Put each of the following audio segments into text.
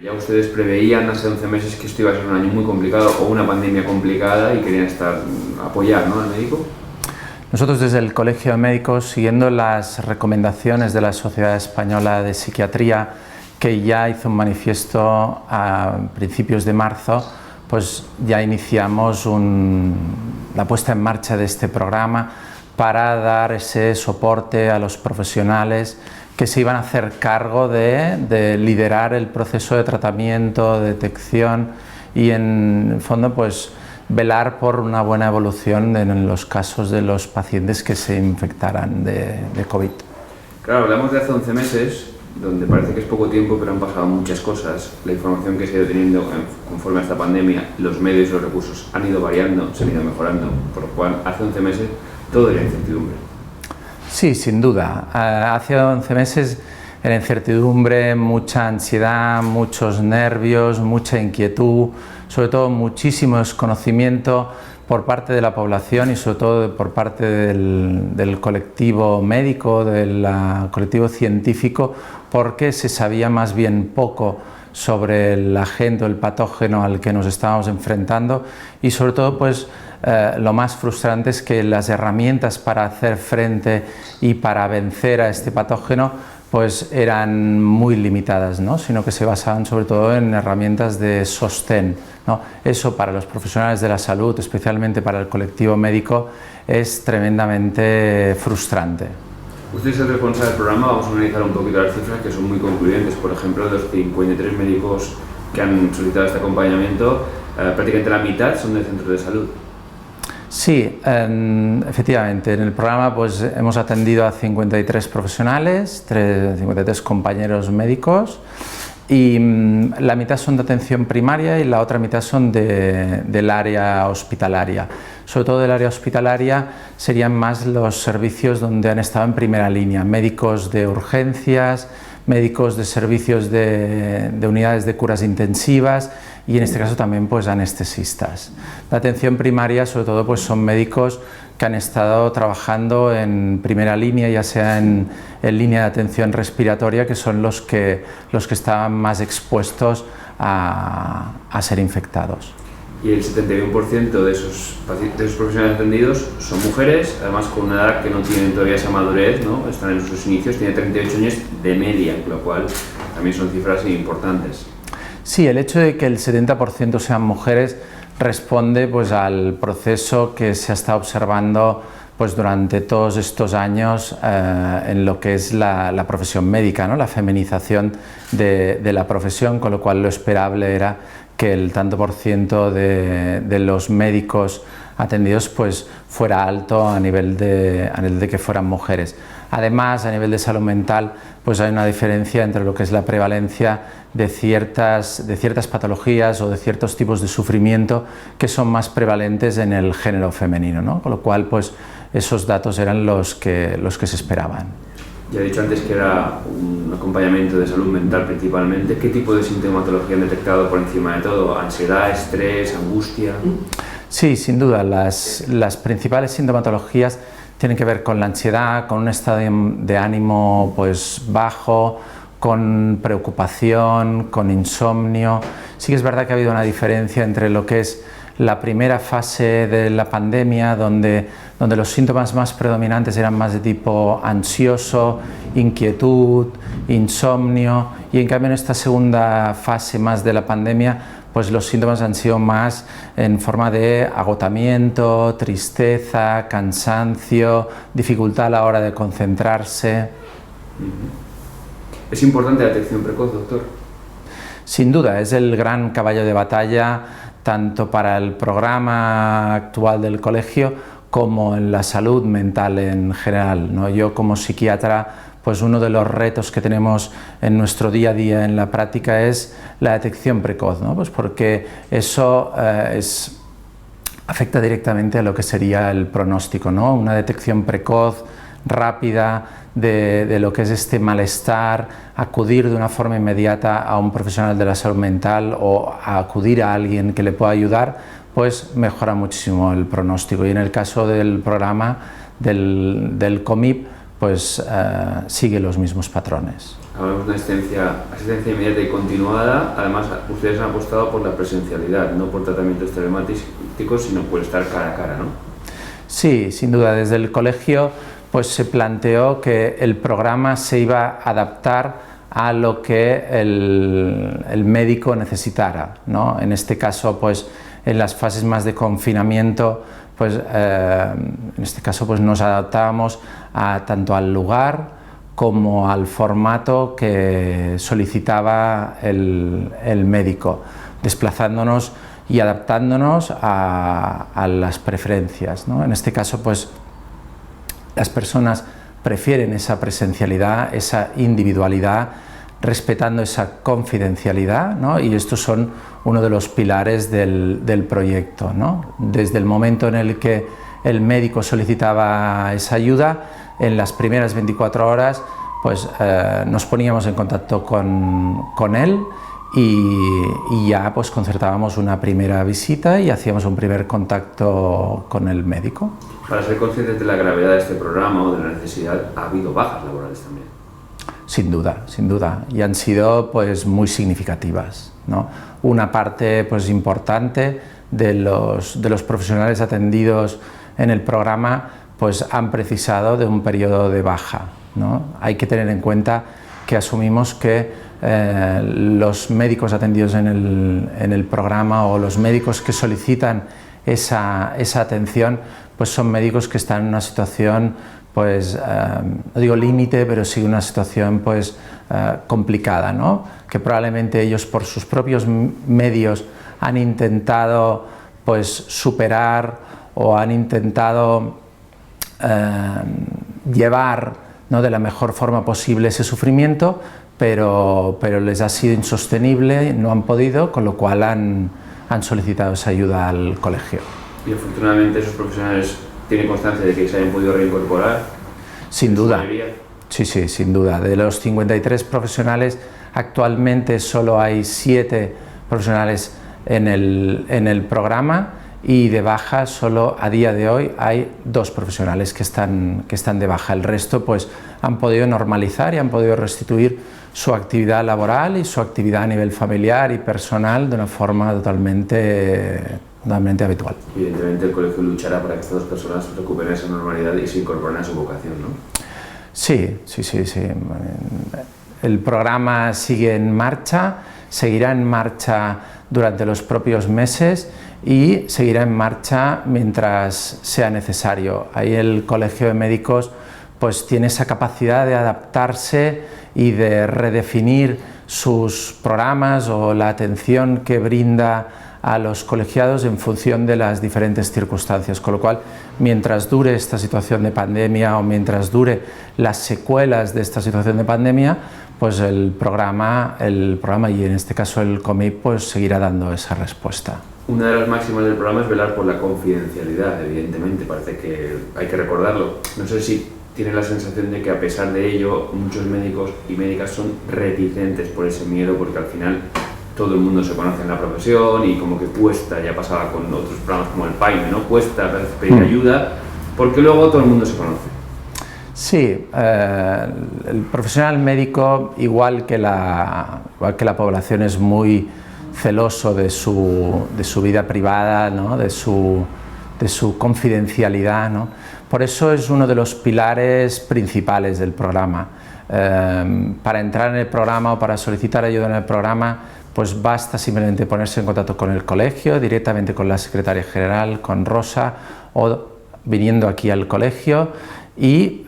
¿Ya ustedes preveían hace 11 meses que esto iba a ser un año muy complicado o una pandemia complicada y querían apoyar, ¿no?, al médico? Nosotros desde el Colegio de Médicos, siguiendo las recomendaciones de la Sociedad Española de Psiquiatría, que ya hizo un manifiesto a principios de marzo, pues ya iniciamos la puesta en marcha de este programa para dar ese soporte a los profesionales que se iban a hacer cargo de liderar el proceso de tratamiento, de detección y en el fondo pues velar por una buena evolución en los casos de los pacientes que se infectaran de COVID. Claro, hablamos de hace 11 meses, donde parece que es poco tiempo, pero han pasado muchas cosas. La información que se ha ido teniendo conforme a esta pandemia, los medios y los recursos han ido variando, se han ido mejorando, por lo cual hace 11 meses todo era incertidumbre. Sí, sin duda. Hace 11 meses era incertidumbre, mucha ansiedad, muchos nervios, mucha inquietud, sobre todo muchísimo desconocimiento por parte de la población y sobre todo por parte del colectivo médico, del colectivo científico, porque se sabía más bien poco sobre el agente o el patógeno al que nos estábamos enfrentando y sobre todo pues lo más frustrante es que las herramientas para hacer frente y para vencer a este patógeno pues eran muy limitadas, ¿no?, sino que se basaban sobre todo en herramientas de sostén, ¿no? Eso para los profesionales de la salud, especialmente para el colectivo médico, es tremendamente frustrante. Usted es el responsable del programa, vamos a analizar un poquito las cifras que son muy concluyentes. Por ejemplo, de los 53 médicos que han solicitado este acompañamiento, prácticamente la mitad son de centros de salud. Sí, efectivamente, en el programa pues hemos atendido a 53 profesionales, 53 compañeros médicos y la mitad son de atención primaria y la otra mitad son del área hospitalaria. Sobre todo del área hospitalaria serían más los servicios donde han estado en primera línea, médicos de urgencias, médicos de servicios de unidades de curas intensivas y en este caso también pues anestesistas. La atención primaria sobre todo pues son médicos que han estado trabajando en primera línea, ya sea en línea de atención respiratoria, que son los que estaban más expuestos a ser infectados. Y el 71% de esos profesionales atendidos son mujeres, además con una edad que no tienen todavía esa madurez, ¿no?, están en sus inicios, tienen 38 años de media, con lo cual también son cifras importantes. Sí, el hecho de que el 70% sean mujeres responde pues al proceso que se ha estado observando pues durante todos estos años en lo que es la profesión médica, ¿no?, la feminización de la profesión, con lo cual lo esperable era que el tanto por ciento de los médicos atendidos pues fuera alto a nivel de que fueran mujeres. Además, a nivel de salud mental, pues hay una diferencia entre lo que es la prevalencia de ciertas patologías o de ciertos tipos de sufrimiento que son más prevalentes en el género femenino, ¿no?, con lo cual pues esos datos eran los que se esperaban. Ya he dicho antes que era un acompañamiento de salud mental principalmente. ¿Qué tipo de sintomatología han detectado por encima de todo? ¿Ansiedad, estrés, angustia? Sí, sin duda. Las principales sintomatologías tienen que ver con la ansiedad, con un estado de ánimo pues bajo, con preocupación, con insomnio. Sí que es verdad que ha habido una diferencia entre lo que es la primera fase de la pandemia, donde los síntomas más predominantes eran más de tipo ansioso, inquietud, insomnio, y en cambio en esta segunda fase más de la pandemia pues los síntomas han sido más en forma de agotamiento, tristeza, cansancio, dificultad a la hora de concentrarse. ¿Es importante la detección precoz, doctor? Sin duda, es el gran caballo de batalla tanto para el programa actual del colegio como en la salud mental en general, ¿no? Yo como psiquiatra, pues uno de los retos que tenemos en nuestro día a día en la práctica es la detección precoz, ¿no? Pues porque eso afecta directamente a lo que sería el pronóstico, ¿no? Una detección precoz, rápida, de lo que es este malestar, acudir de una forma inmediata a un profesional de la salud mental o a acudir a alguien que le pueda ayudar, pues mejora muchísimo el pronóstico. Y en el caso del programa del COMIP, pues sigue los mismos patrones. Hablamos de una asistencia inmediata y continuada. Además, ustedes han apostado por la presencialidad, no por tratamientos telemáticos, sino por estar cara a cara, ¿no? Sí, sin duda. Desde el colegio pues se planteó que el programa se iba a adaptar a lo que el médico necesitara, ¿no? En este caso, pues en las fases más de confinamiento, pues en este caso pues nos adaptábamos tanto al lugar como al formato que solicitaba el médico, desplazándonos y adaptándonos a las preferencias, ¿no? En este caso, pues las personas prefieren esa presencialidad, esa individualidad, respetando esa confidencialidad, ¿no? Y estos son uno de los pilares del proyecto, ¿no? Desde el momento en el que el médico solicitaba esa ayuda, en las primeras 24 horas pues nos poníamos en contacto con él y ya pues concertábamos una primera visita y hacíamos un primer contacto con el médico. Para ser conscientes de la gravedad de este programa o de la necesidad, ha habido bajas laborales también. Sin duda, y han sido pues muy significativas, ¿no? Una parte pues importante de los profesionales atendidos en el programa pues han precisado de un periodo de baja, ¿no? Hay que tener en cuenta que asumimos que los médicos atendidos en el programa o los médicos que solicitan esa atención pues son médicos que están en una situación pues no digo límite, pero sí una situación pues complicada, ¿no? Que probablemente ellos por sus propios medios han intentado pues superar o han intentado llevar, ¿no?, de la mejor forma posible ese sufrimiento, pero les ha sido insostenible, no han podido, con lo cual han solicitado esa ayuda al colegio. Y afortunadamente esos profesionales tienen constancia de que se hayan podido reincorporar. Sin duda. Sí, sin duda. De los 53 profesionales, actualmente solo hay 7 profesionales en el programa y de baja solo a día de hoy hay 2 profesionales que están de baja. El resto pues han podido normalizar y han podido restituir su actividad laboral y su actividad a nivel familiar y personal de una forma totalmente habitual. Evidentemente el colegio luchará para que estas 2 personas recuperen esa normalidad y se incorporen a su vocación, ¿no? Sí. El programa sigue en marcha, seguirá en marcha durante los propios meses y seguirá en marcha mientras sea necesario. Ahí el Colegio de Médicos pues tiene esa capacidad de adaptarse y de redefinir sus programas o la atención que brinda a los colegiados en función de las diferentes circunstancias, con lo cual mientras dure esta situación de pandemia o mientras dure las secuelas de esta situación de pandemia, pues el programa y en este caso el COMIP pues seguirá dando esa respuesta. Una de las máximas del programa es velar por la confidencialidad, evidentemente, parece que hay que recordarlo. No sé si tienen la sensación de que a pesar de ello muchos médicos y médicas son reticentes por ese miedo, porque al final todo el mundo se conoce en la profesión y como que cuesta, ya pasaba con otros programas como el PAIME, ¿no? Cuesta pedir ayuda porque luego todo el mundo se conoce. Sí, el profesional médico, igual que la población, es muy celoso de su vida privada, ¿no?, de su confidencialidad, ¿no? Por eso es uno de los pilares principales del programa. Para entrar en el programa o para solicitar ayuda en el programa, pues basta simplemente ponerse en contacto con el colegio, directamente con la secretaria general, con Rosa, o viniendo aquí al colegio y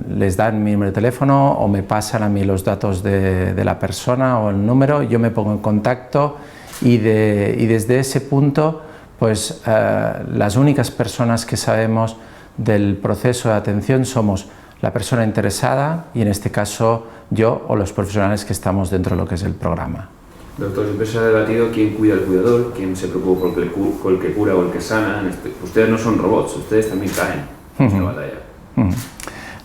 les dan mi número de teléfono o me pasan a mí los datos de la persona o el número, yo me pongo en contacto y desde ese punto pues las únicas personas que sabemos del proceso de atención somos la persona interesada y en este caso yo o los profesionales que estamos dentro de lo que es el programa. Doctor, siempre se ha debatido quién cuida al cuidador, quién se preocupa por el que cura o el que sana. Ustedes no son robots, ustedes también caen en esta batalla.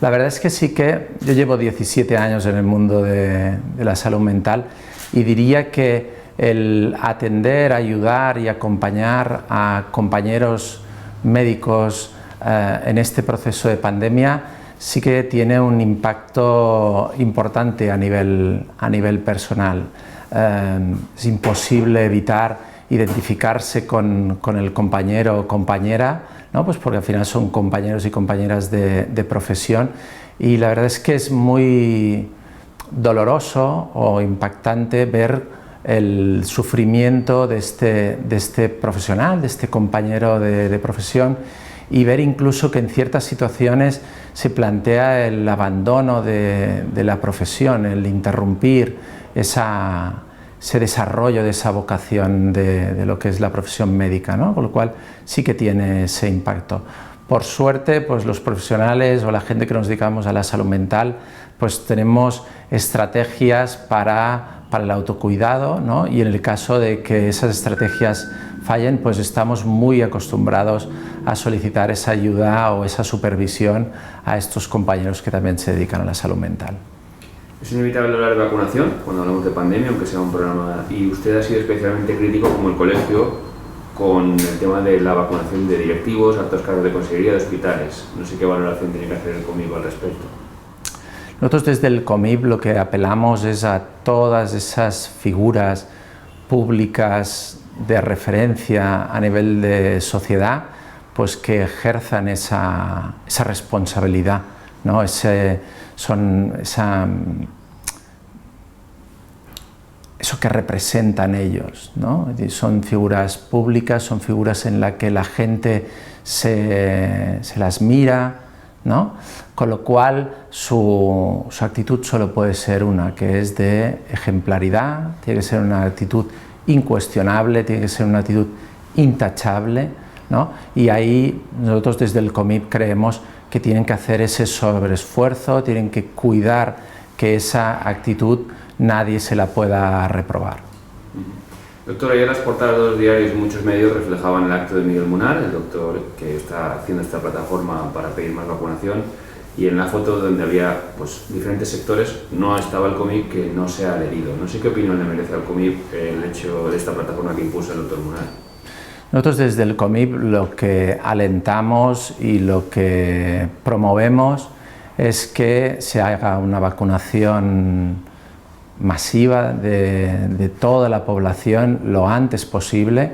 La verdad es que sí que yo llevo 17 años en el mundo de la salud mental y diría que el atender, ayudar y acompañar a compañeros médicos en este proceso de pandemia sí que tiene un impacto importante a nivel personal. Es imposible evitar identificarse con el compañero o compañera, ¿no? Pues porque al final son compañeros y compañeras de profesión, y la verdad es que es muy doloroso o impactante ver el sufrimiento de este profesional, de este compañero de profesión, y ver incluso que en ciertas situaciones se plantea el abandono de la profesión, el interrumpir ese desarrollo de esa vocación de lo que es la profesión médica, ¿no? Con lo cual sí que tiene ese impacto. Por suerte, pues los profesionales o la gente que nos dedicamos a la salud mental, pues tenemos estrategias para el autocuidado, ¿no? Y en el caso de que esas estrategias fallen, pues estamos muy acostumbrados a solicitar esa ayuda o esa supervisión a estos compañeros que también se dedican a la salud mental. Es inevitable hablar de vacunación cuando hablamos de pandemia, aunque sea un programa, y usted ha sido especialmente crítico, como el colegio, con el tema de la vacunación de directivos, altos cargos de consejería, de hospitales. No sé qué valoración tiene que hacer el COMIP al respecto. Nosotros desde el COMIP lo que apelamos es a todas esas figuras públicas de referencia a nivel de sociedad, pues que ejerzan esa responsabilidad, ¿no? Eso que representan ellos, ¿no? Son figuras públicas, son figuras en las que la gente se las mira, ¿no? Con lo cual su actitud solo puede ser una, que es de ejemplaridad, tiene que ser una actitud incuestionable, tiene que ser una actitud intachable, ¿no? Y ahí nosotros desde el COMIP creemos que tienen que hacer ese sobreesfuerzo, tienen que cuidar que esa actitud nadie se la pueda reprobar. Doctor, ayer las portadas de los diarios y muchos medios reflejaban el acto de Miguel Munar, el doctor que está haciendo esta plataforma para pedir más vacunación, y en la foto donde había pues, diferentes sectores no estaba el COMIP, que no se ha adherido. No sé qué opinión le merece al COMIP el hecho de esta plataforma que impuso el doctor Munar. Nosotros desde el COMIP lo que alentamos y lo que promovemos es que se haga una vacunación masiva de toda la población lo antes posible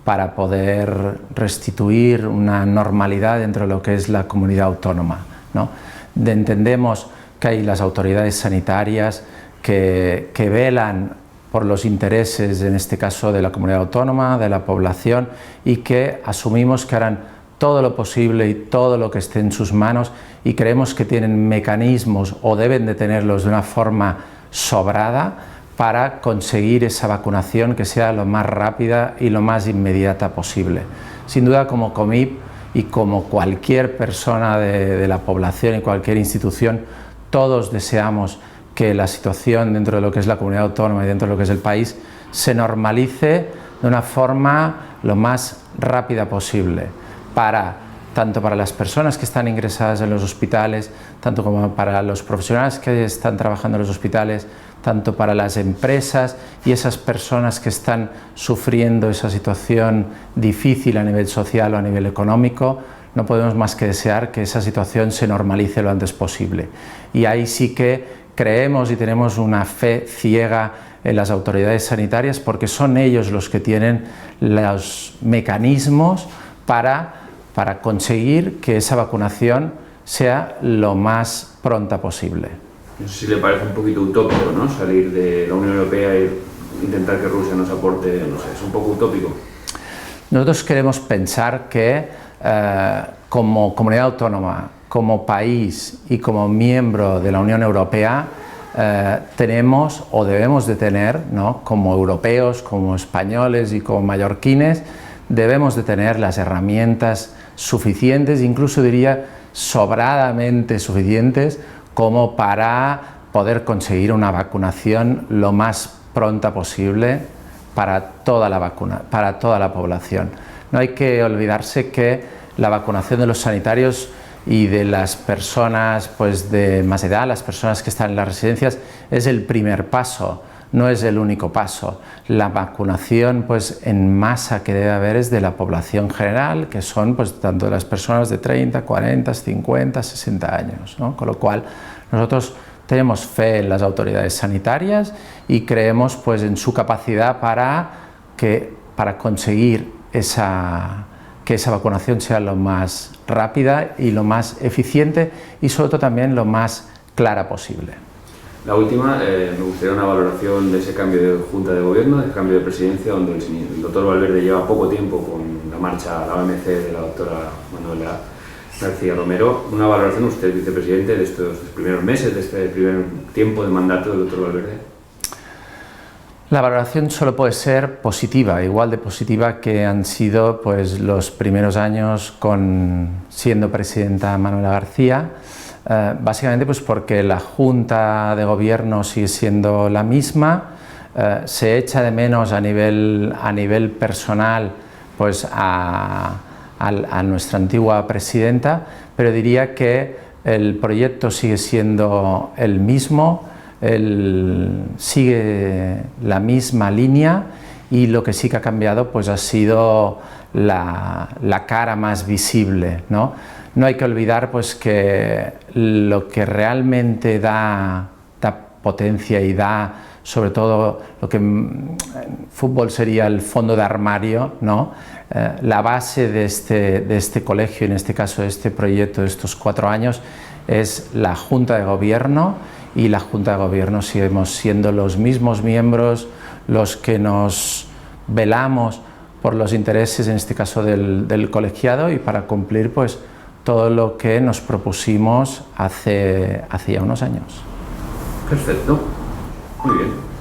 para poder restituir una normalidad dentro de lo que es la comunidad autónoma, ¿no? Entendemos que hay las autoridades sanitarias que velan por los intereses, en este caso de la comunidad autónoma, de la población, y que asumimos que harán todo lo posible y todo lo que esté en sus manos, y creemos que tienen mecanismos o deben de tenerlos de una forma sobrada para conseguir esa vacunación que sea lo más rápida y lo más inmediata posible. Sin duda, como COMIP y como cualquier persona de la población y cualquier institución, todos deseamos que la situación dentro de lo que es la comunidad autónoma y dentro de lo que es el país se normalice de una forma lo más rápida posible, tanto para las personas que están ingresadas en los hospitales, tanto como para los profesionales que están trabajando en los hospitales, tanto para las empresas y esas personas que están sufriendo esa situación difícil a nivel social o a nivel económico. No podemos más que desear que esa situación se normalice lo antes posible. Y ahí sí que creemos y tenemos una fe ciega en las autoridades sanitarias, porque son ellos los que tienen los mecanismos para conseguir que esa vacunación sea lo más pronta posible. No sé si le parece un poquito utópico, ¿no? Salir de la Unión Europea e intentar que Rusia nos aporte, no sé, es un poco utópico. Nosotros queremos pensar que como comunidad autónoma, como país y como miembro de la Unión Europea, tenemos o debemos de tener, ¿no? Como europeos, como españoles y como mallorquines, debemos de tener las herramientas suficientes, incluso diría sobradamente suficientes, como para poder conseguir una vacunación lo más pronta posible para toda la población. No hay que olvidarse que la vacunación de los sanitarios y de las personas pues, de más edad, las personas que están en las residencias, es el primer paso, no es el único paso. La vacunación pues, en masa que debe haber es de la población general, que son pues, tanto las personas de 30, 40, 50, 60 años, ¿no? Con lo cual nosotros tenemos fe en las autoridades sanitarias y creemos pues, en su capacidad para conseguir que esa vacunación sea lo más rápida y lo más eficiente y sobre todo también lo más clara posible. La última, me gustaría una valoración de ese cambio de Junta de Gobierno, de cambio de presidencia, donde el doctor Valverde lleva poco tiempo con la marcha a la OMC de la doctora Manuela García Romero. Una valoración, usted vicepresidente, de estos primeros meses, de este primer tiempo de mandato del doctor Valverde. La valoración solo puede ser positiva, igual de positiva que han sido pues, los primeros años siendo presidenta Manuela García. Básicamente pues porque la Junta de Gobierno sigue siendo la misma, se echa de menos a nivel personal pues a nuestra antigua presidenta, pero diría que el proyecto sigue siendo el mismo, sigue la misma línea y lo que sí que ha cambiado pues ha sido la cara más visible, ¿no? No hay que olvidar pues, que lo que realmente da potencia y da, sobre todo, lo que en fútbol sería el fondo de armario, ¿no? La base de este colegio, en este caso de este proyecto de estos 4 años, es la Junta de Gobierno, y la Junta de Gobierno seguimos siendo los mismos miembros los que nos velamos por los intereses, en este caso del colegiado, y para cumplir pues, todo lo que nos propusimos hace ya unos años. Perfecto, muy bien.